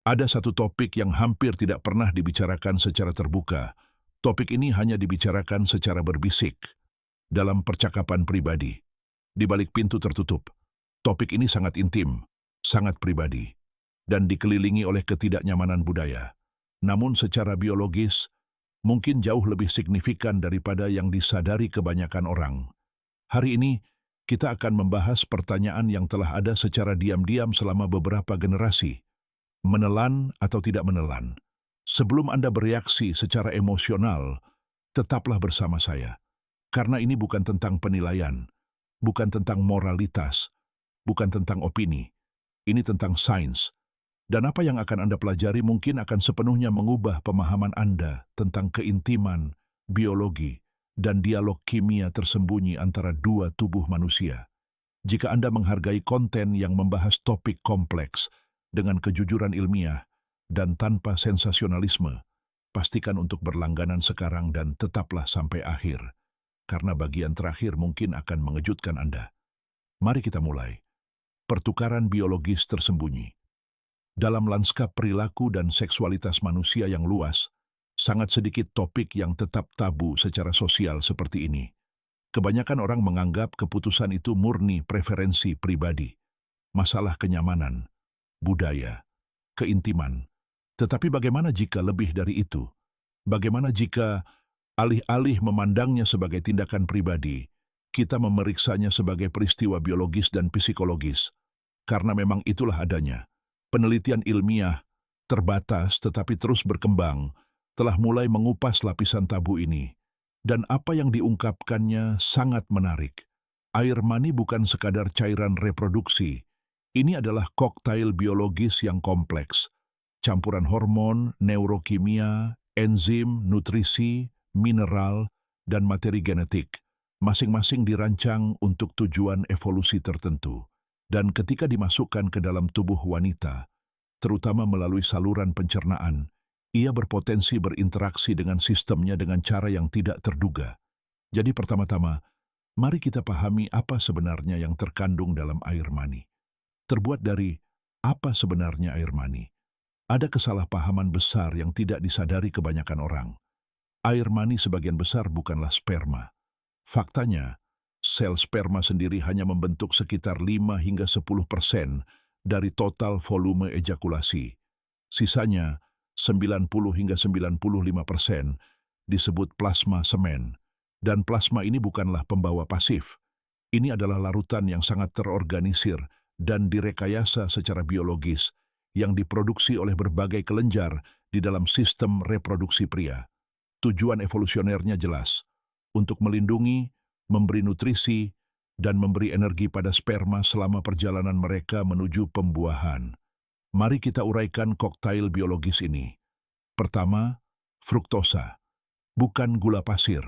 Ada satu topik yang hampir tidak pernah dibicarakan secara terbuka. Topik ini hanya dibicarakan secara berbisik, dalam percakapan pribadi, di balik pintu tertutup. Topik ini sangat intim, sangat pribadi, dan dikelilingi oleh ketidaknyamanan budaya. Namun secara biologis, mungkin jauh lebih signifikan daripada yang disadari kebanyakan orang. Hari ini, kita akan membahas pertanyaan yang telah ada secara diam-diam selama beberapa generasi. Menelan atau tidak menelan? Sebelum Anda bereaksi secara emosional, tetaplah bersama saya. Karena ini bukan tentang penilaian, bukan tentang moralitas, bukan tentang opini. Ini tentang sains. Dan apa yang akan Anda pelajari mungkin akan sepenuhnya mengubah pemahaman Anda tentang keintiman, biologi, dan dialog kimia tersembunyi antara dua tubuh manusia. Jika Anda menghargai konten yang membahas topik kompleks dengan kejujuran ilmiah dan tanpa sensasionalisme, pastikan untuk berlangganan sekarang dan tetaplah sampai akhir, karena bagian terakhir mungkin akan mengejutkan Anda. Mari kita mulai. Pertukaran biologis tersembunyi. Dalam lanskap perilaku dan seksualitas manusia yang luas, sangat sedikit topik yang tetap tabu secara sosial seperti ini. Kebanyakan orang menganggap keputusan itu murni preferensi pribadi, masalah kenyamanan, budaya, keintiman. Tetapi bagaimana jika lebih dari itu? Bagaimana jika alih-alih memandangnya sebagai tindakan pribadi, kita memeriksanya sebagai peristiwa biologis dan psikologis? Karena memang itulah adanya. Penelitian ilmiah, terbatas tetapi terus berkembang, telah mulai mengupas lapisan tabu ini. Dan apa yang diungkapkannya sangat menarik. Air mani bukan sekadar cairan reproduksi. Ini adalah koktail biologis yang kompleks. Campuran hormon, neurokimia, enzim, nutrisi, mineral, dan materi genetik. Masing-masing dirancang untuk tujuan evolusi tertentu. Dan ketika dimasukkan ke dalam tubuh wanita, terutama melalui saluran pencernaan, ia berpotensi berinteraksi dengan sistemnya dengan cara yang tidak terduga. Jadi pertama-tama, mari kita pahami apa sebenarnya yang terkandung dalam air mani. Terbuat dari apa sebenarnya air mani? Ada kesalahpahaman besar yang tidak disadari kebanyakan orang. Air mani sebagian besar bukanlah sperma. Faktanya, sel sperma sendiri hanya membentuk sekitar 5 hingga 10% dari total volume ejakulasi. Sisanya, 90 hingga 95% disebut plasma semen. Dan plasma ini bukanlah pembawa pasif. Ini adalah larutan yang sangat terorganisir dan direkayasa secara biologis yang diproduksi oleh berbagai kelenjar di dalam sistem reproduksi pria. Tujuan evolusionernya jelas, untuk melindungi, memberi nutrisi, dan memberi energi pada sperma selama perjalanan mereka menuju pembuahan. Mari kita uraikan koktail biologis ini. Pertama, fruktosa. Bukan gula pasir,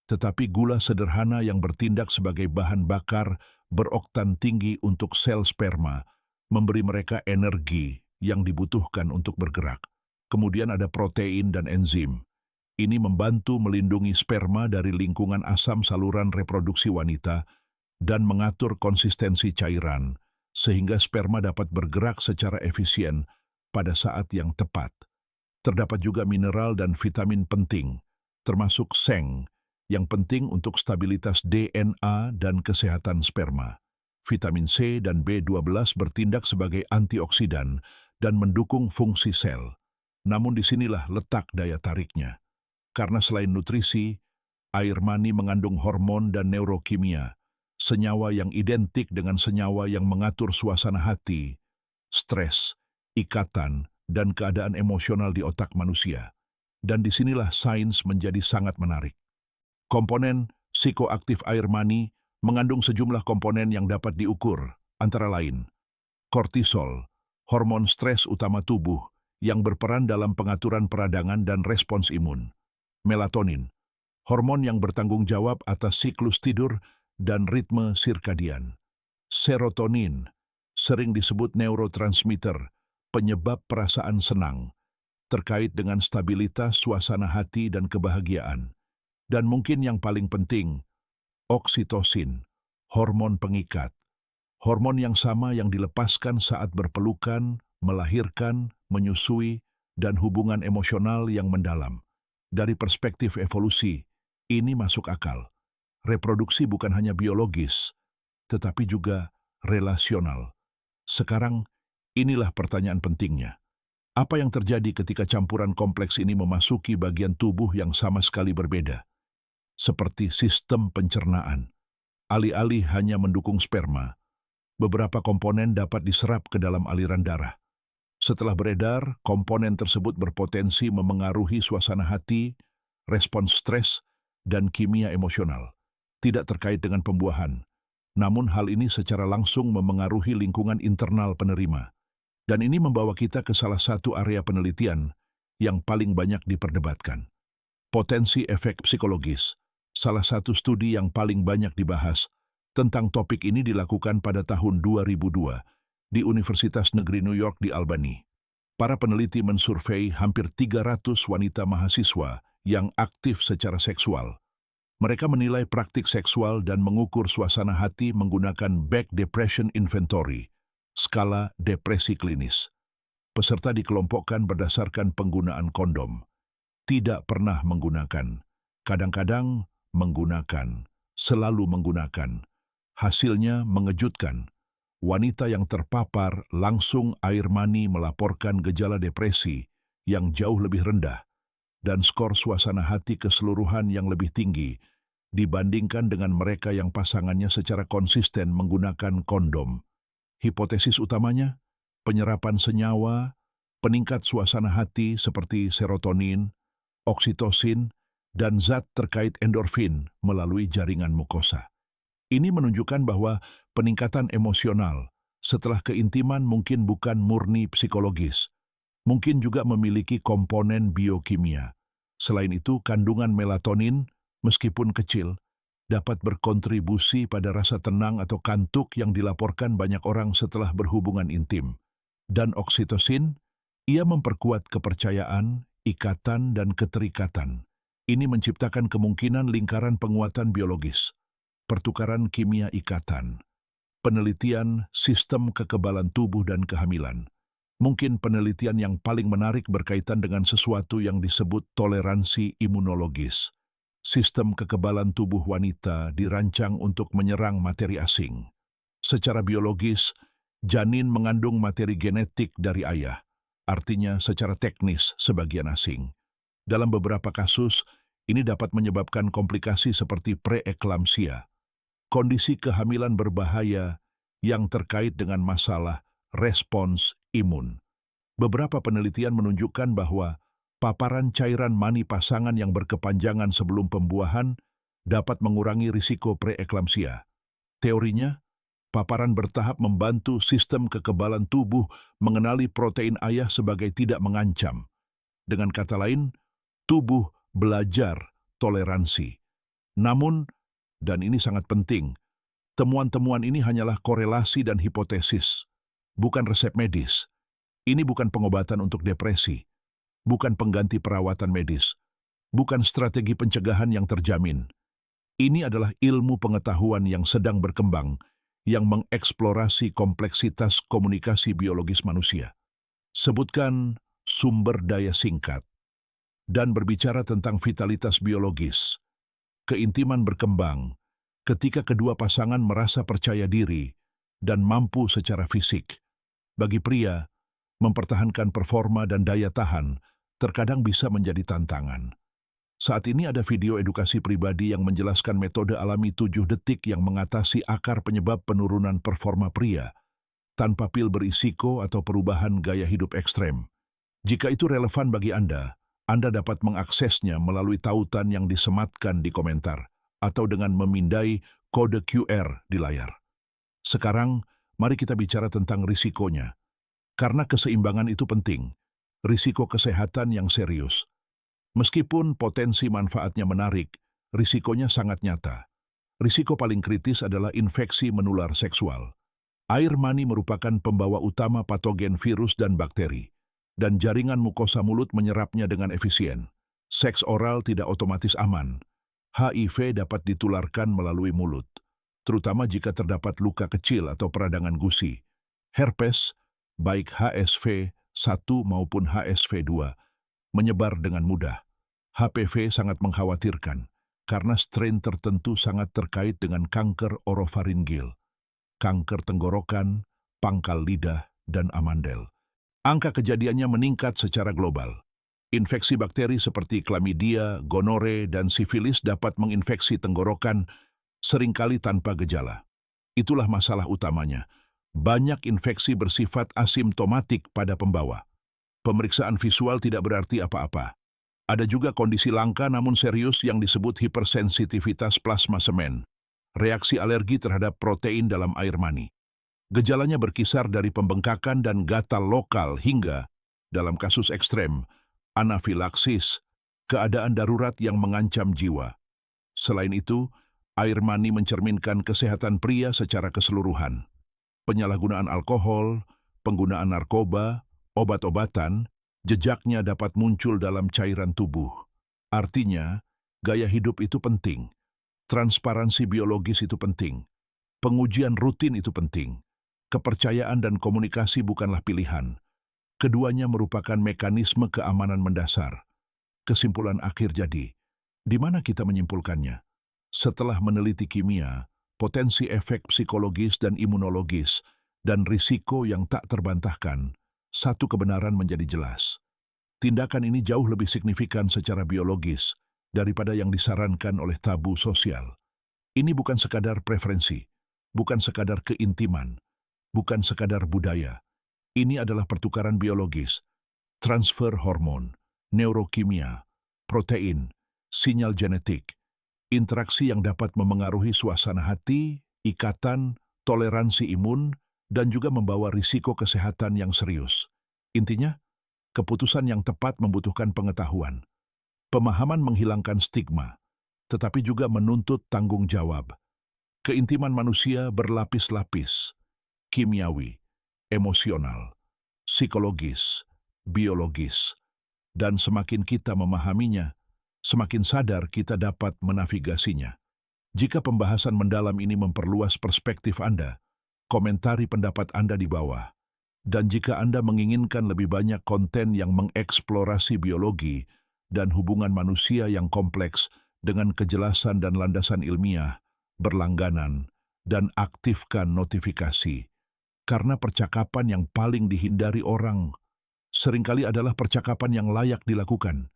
tetapi gula sederhana yang bertindak sebagai bahan bakar beroktan tinggi untuk sel sperma, memberi mereka energi yang dibutuhkan untuk bergerak. Kemudian ada protein dan enzim. Ini membantu melindungi sperma dari lingkungan asam saluran reproduksi wanita dan mengatur konsistensi cairan, sehingga sperma dapat bergerak secara efisien pada saat yang tepat. Terdapat juga mineral dan vitamin penting, termasuk seng, yang penting untuk stabilitas DNA dan kesehatan sperma. Vitamin C dan B12 bertindak sebagai antioksidan dan mendukung fungsi sel. Namun disinilah letak daya tariknya. Karena selain nutrisi, air mani mengandung hormon dan neurokimia, senyawa yang identik dengan senyawa yang mengatur suasana hati, stres, ikatan, dan keadaan emosional di otak manusia. Dan disinilah sains menjadi sangat menarik. Komponen psikoaktif air mani mengandung sejumlah komponen yang dapat diukur, antara lain kortisol, hormon stres utama tubuh yang berperan dalam pengaturan peradangan dan respons imun. Melatonin, hormon yang bertanggung jawab atas siklus tidur dan ritme sirkadian. Serotonin, sering disebut neurotransmitter, penyebab perasaan senang, terkait dengan stabilitas suasana hati dan kebahagiaan. Dan mungkin yang paling penting, oksitosin, hormon pengikat. Hormon yang sama yang dilepaskan saat berpelukan, melahirkan, menyusui, dan hubungan emosional yang mendalam. Dari perspektif evolusi, ini masuk akal. Reproduksi bukan hanya biologis, tetapi juga relasional. Sekarang, inilah pertanyaan pentingnya. Apa yang terjadi ketika campuran kompleks ini memasuki bagian tubuh yang sama sekali berbeda? Seperti sistem pencernaan. Alih-alih hanya mendukung sperma, beberapa komponen dapat diserap ke dalam aliran darah. Setelah beredar, komponen tersebut berpotensi memengaruhi suasana hati, respons stres, dan kimia emosional. Tidak terkait dengan pembuahan, namun hal ini secara langsung memengaruhi lingkungan internal penerima. Dan ini membawa kita ke salah satu area penelitian yang paling banyak diperdebatkan. Potensi efek psikologis. Salah satu studi yang paling banyak dibahas tentang topik ini dilakukan pada tahun 2002 di Universitas Negeri New York di Albany. Para peneliti mensurvei hampir 300 wanita mahasiswa yang aktif secara seksual. Mereka menilai praktik seksual dan mengukur suasana hati menggunakan Beck Depression Inventory, skala depresi klinis. Peserta dikelompokkan berdasarkan penggunaan kondom. Tidak pernah menggunakan, kadang-kadang menggunakan, selalu menggunakan. Hasilnya mengejutkan. Wanita yang terpapar langsung air mani melaporkan gejala depresi yang jauh lebih rendah dan skor suasana hati keseluruhan yang lebih tinggi dibandingkan dengan mereka yang pasangannya secara konsisten menggunakan kondom. Hipotesis utamanya, penyerapan senyawa, peningkat suasana hati seperti serotonin, oksitosin, dan zat terkait endorfin melalui jaringan mukosa. Ini menunjukkan bahwa peningkatan emosional setelah keintiman mungkin bukan murni psikologis, mungkin juga memiliki komponen biokimia. Selain itu, kandungan melatonin, meskipun kecil, dapat berkontribusi pada rasa tenang atau kantuk yang dilaporkan banyak orang setelah berhubungan intim. Dan oksitosin, ia memperkuat kepercayaan, ikatan, dan keterikatan. Ini menciptakan kemungkinan lingkaran penguatan biologis, pertukaran kimia ikatan, penelitian sistem kekebalan tubuh dan kehamilan. Mungkin penelitian yang paling menarik berkaitan dengan sesuatu yang disebut toleransi imunologis. Sistem kekebalan tubuh wanita dirancang untuk menyerang materi asing. Secara biologis, janin mengandung materi genetik dari ayah, artinya secara teknis sebagian asing. Dalam beberapa kasus, ini dapat menyebabkan komplikasi seperti preeklamsia, kondisi kehamilan berbahaya yang terkait dengan masalah respons imun. Beberapa penelitian menunjukkan bahwa paparan cairan mani pasangan yang berkepanjangan sebelum pembuahan dapat mengurangi risiko preeklamsia. Teorinya, paparan bertahap membantu sistem kekebalan tubuh mengenali protein ayah sebagai tidak mengancam. Dengan kata lain, tubuh belajar toleransi. Namun, dan ini sangat penting, temuan-temuan ini hanyalah korelasi dan hipotesis, bukan resep medis. Ini bukan pengobatan untuk depresi, bukan pengganti perawatan medis, bukan strategi pencegahan yang terjamin. Ini adalah ilmu pengetahuan yang sedang berkembang, yang mengeksplorasi kompleksitas komunikasi biologis manusia. Sebutkan sumber daya singkat. Dan berbicara tentang vitalitas biologis. Keintiman berkembang ketika kedua pasangan merasa percaya diri dan mampu secara fisik. Bagi pria, mempertahankan performa dan daya tahan terkadang bisa menjadi tantangan. Saat ini ada video edukasi pribadi yang menjelaskan metode alami 7 detik yang mengatasi akar penyebab penurunan performa pria tanpa pil berisiko atau perubahan gaya hidup ekstrem. Jika itu relevan bagi Anda dapat mengaksesnya melalui tautan yang disematkan di komentar atau dengan memindai kode QR di layar. Sekarang, mari kita bicara tentang risikonya. Karena keseimbangan itu penting, risiko kesehatan yang serius. Meskipun potensi manfaatnya menarik, risikonya sangat nyata. Risiko paling kritis adalah infeksi menular seksual. Air mani merupakan pembawa utama patogen virus dan bakteri, dan jaringan mukosa mulut menyerapnya dengan efisien. Seks oral tidak otomatis aman. HIV dapat ditularkan melalui mulut, terutama jika terdapat luka kecil atau peradangan gusi. Herpes, baik HSV maupun HSV2, menyebar dengan mudah. HPV sangat mengkhawatirkan karena strain tertentu sangat terkait dengan kanker orofaringil, kanker tenggorokan, pangkal lidah, dan amandel. Angka kejadiannya meningkat secara global. Infeksi bakteri seperti chlamydia, gonore, dan sifilis dapat menginfeksi tenggorokan seringkali tanpa gejala. Itulah masalah utamanya. Banyak infeksi bersifat asimptomatik pada pembawa. Pemeriksaan visual tidak berarti apa-apa. Ada juga kondisi langka namun serius yang disebut hipersensitivitas plasma semen, reaksi alergi terhadap protein dalam air mani. Gejalanya berkisar dari pembengkakan dan gatal lokal hingga, dalam kasus ekstrem, anafilaksis, keadaan darurat yang mengancam jiwa. Selain itu, air mani mencerminkan kesehatan pria secara keseluruhan. Penyalahgunaan alkohol, penggunaan narkoba, obat-obatan, jejaknya dapat muncul dalam cairan tubuh. Artinya, gaya hidup itu penting, transparansi biologis itu penting, pengujian rutin itu penting, kepercayaan dan komunikasi bukanlah pilihan. Keduanya merupakan mekanisme keamanan mendasar. Kesimpulan akhir jadi, di mana kita menyimpulkannya? Setelah meneliti kimia, potensi efek psikologis dan imunologis, dan risiko yang tak terbantahkan, satu kebenaran menjadi jelas. Tindakan ini jauh lebih signifikan secara biologis daripada yang disarankan oleh tabu sosial. Ini bukan sekadar preferensi, bukan sekadar keintiman, bukan sekadar budaya. Ini adalah pertukaran biologis, transfer hormon, neurokimia, protein, sinyal genetik, interaksi yang dapat memengaruhi suasana hati, ikatan, toleransi imun, dan juga membawa risiko kesehatan yang serius. Intinya, keputusan yang tepat membutuhkan pengetahuan. Pemahaman menghilangkan stigma, tetapi juga menuntut tanggung jawab. Keintiman manusia berlapis-lapis, kimiawi, emosional, psikologis, biologis, dan semakin kita memahaminya, semakin sadar kita dapat menavigasinya. Jika pembahasan mendalam ini memperluas perspektif Anda, komentari pendapat Anda di bawah. Dan jika Anda menginginkan lebih banyak konten yang mengeksplorasi biologi dan hubungan manusia yang kompleks dengan kejelasan dan landasan ilmiah, berlangganan, dan aktifkan notifikasi. Karena percakapan yang paling dihindari orang seringkali adalah percakapan yang layak dilakukan.